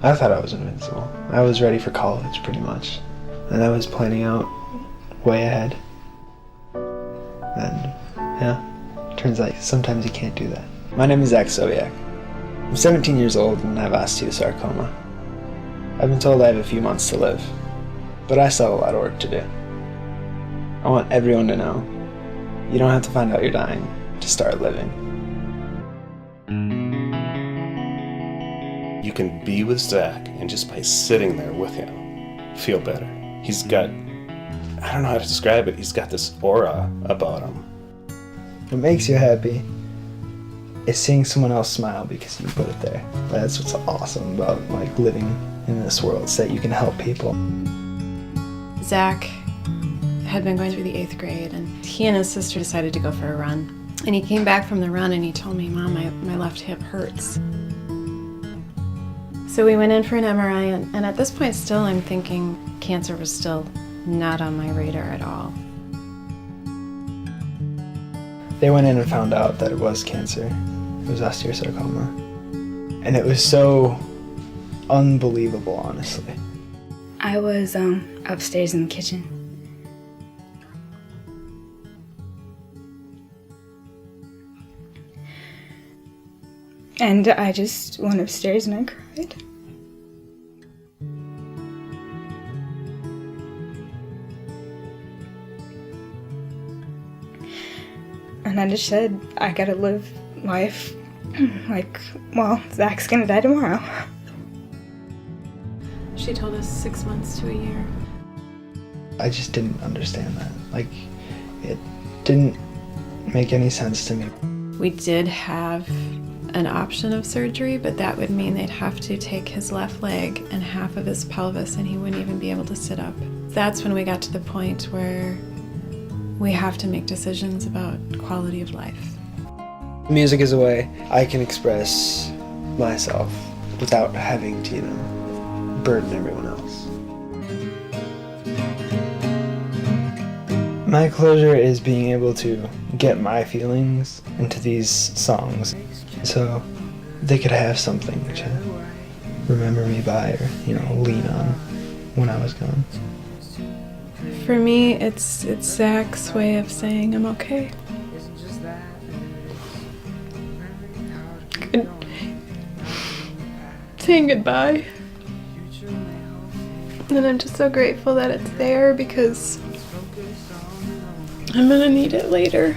I thought I was invincible. I was ready for college, pretty much. And I was planning out way ahead. And, yeah, turns out sometimes you can't do that. My name is Sobiech. I'm 17 years old and I have osteosarcoma. I've been told I have a few months to live, but I still have a lot of work to do. I want everyone to know, you don't have to find out you're dying to start living. You can be with Zach, and just by sitting there with him, feel better. He's got, I don't know how to describe it, he's got this aura about him. What makes you happy is seeing someone else smile because you put it there. That's what's awesome about like living in this world, is that you can help people. Zach had been going through the 8th grade, and he and his sister decided to go for a run. And he came back from the run and he told me, "Mom, my left hip hurts." So we went in for an MRI, and at this point still I'm thinking cancer was still not on my radar at all. They went in and found out that it was cancer. It was osteosarcoma. And it was so unbelievable, honestly. I was upstairs in the kitchen. And I just went upstairs and I cried. And I just said, I gotta live life like, well, Zach's gonna die tomorrow. She told us 6 months to a year. I just didn't understand that. Like, it didn't make any sense to me. We did have an option of surgery, but that would mean they'd have to take his left leg and half of his pelvis, and he wouldn't even be able to sit up. That's when we got to the point where we have to make decisions about quality of life. Music is a way I can express myself without having to, burden everyone else. My closure is being able to get my feelings into these songs so they could have something to remember me by or, lean on when I was gone. For me, it's Zach's way of saying I'm okay. Saying goodbye. And I'm just so grateful that it's there because I'm gonna need it later.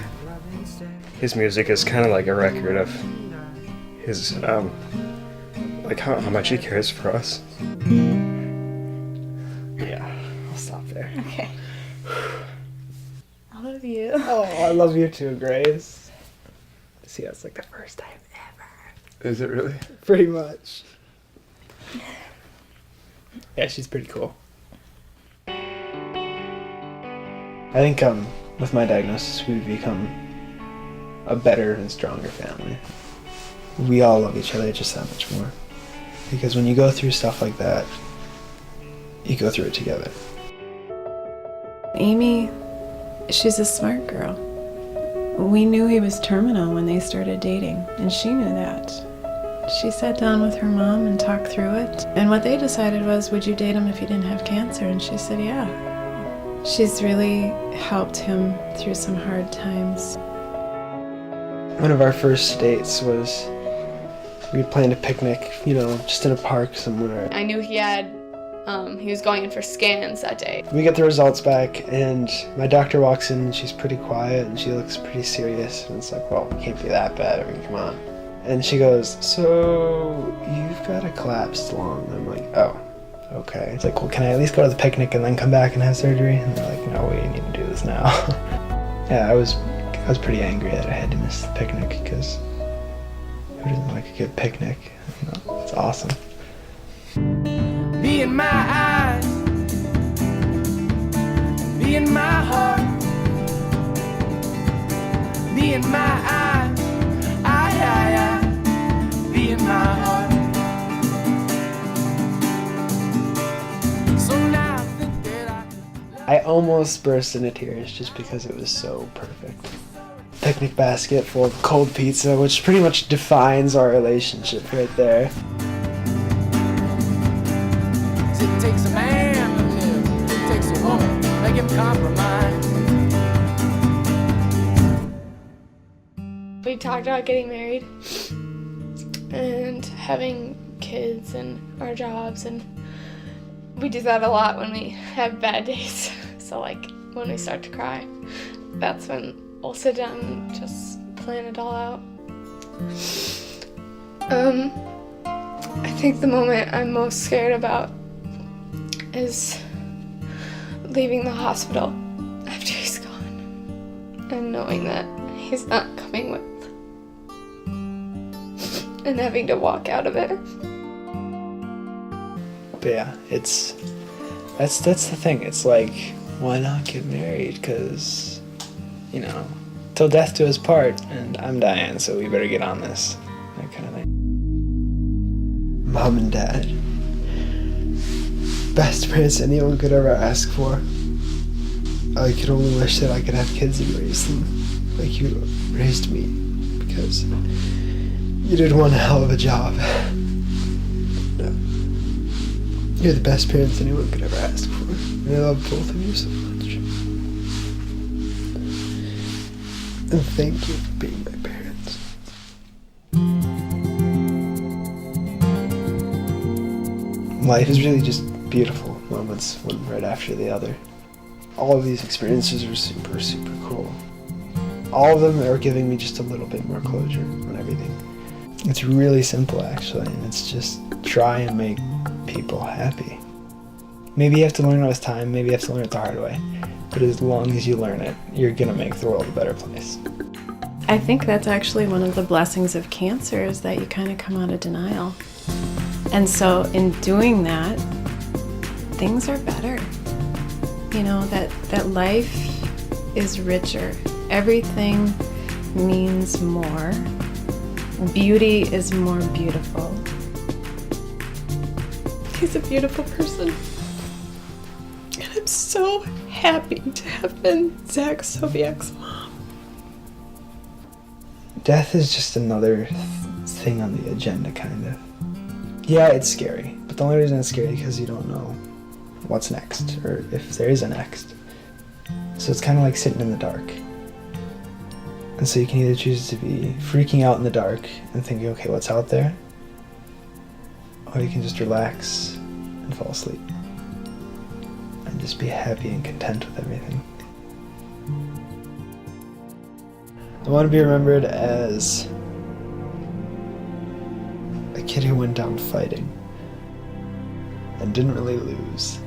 His music is kind of like a record of his, like how much he cares for us. Yeah, I'll stop there. Okay. I love you. Oh, I love you too, Grace. See, that's like the first time ever. Is it really? Pretty much. Yeah, she's pretty cool. I think with my diagnosis, we've become a better and stronger family. We all love each other just that much more. Because when you go through stuff like that, you go through it together. Amy, she's a smart girl. We knew he was terminal when they started dating, and she knew that. She sat down with her mom and talked through it, and what they decided was, would you date him if he didn't have cancer? And she said, yeah. She's really helped him through some hard times. One of our first dates was, we had planned a picnic, just in a park somewhere. I knew he was going in for scans that day. We get the results back, and my doctor walks in, and she's pretty quiet, and she looks pretty serious, and it's like, well, it can't be that bad, come on. And she goes, so you've got a collapsed lung. I'm like, oh, okay. It's like, well, can I at least go to the picnic and then come back and have surgery? And they're like, no, we need to do this now. Yeah, I was pretty angry that I had to miss the picnic, because who doesn't like a good picnic? It's awesome. Be in my eyes, be in my heart, be in my eyes, be in my heart. So now I think that I almost burst into tears just because it was so perfect. Picnic basket full of cold pizza, which pretty much defines our relationship right there. It takes a man to live. It takes a woman to make him compromise. We talked about getting married and having kids and our jobs, and we do that a lot when we have bad days. So like when we start to cry, that's when we'll sit down and just plan it all out. I think the moment I'm most scared about is leaving the hospital after he's gone and knowing that he's not coming with and having to walk out of it. But yeah, that's the thing. It's like, why not get married? Because, you know, till death do us part, and I'm dying, so we better get on this. That kind of thing. Mom and Dad. Best parents anyone could ever ask for. I could only wish that I could have kids and raise them like you raised me, because you did one hell of a job. No. You're the best parents anyone could ever ask for. And I love both of you so much. And thank you for being my parents. Life is really just beautiful, moments one right after the other. All of these experiences are super, super cool. All of them are giving me just a little bit more closure on everything. It's really simple, actually, and it's just try and make people happy. Maybe you have to learn it with time, maybe you have to learn it the hard way, but as long as you learn it, you're gonna make the world a better place. I think that's actually one of the blessings of cancer, is that you kind of come out of denial. And so in doing that, things are better. You know, that life is richer. Everything means more. Beauty is more beautiful. He's a beautiful person. And I'm so happy to have been Zach Sobiech's mom. Death is just another thing on the agenda, kind of. Yeah, it's scary, but the only reason it's scary is because you don't know what's next, or if there is a next. So it's kind of like sitting in the dark. And so you can either choose to be freaking out in the dark and thinking, okay, what's out there? Or you can just relax and fall asleep. And just be happy and content with everything. I want to be remembered as a kid who went down fighting and didn't really lose.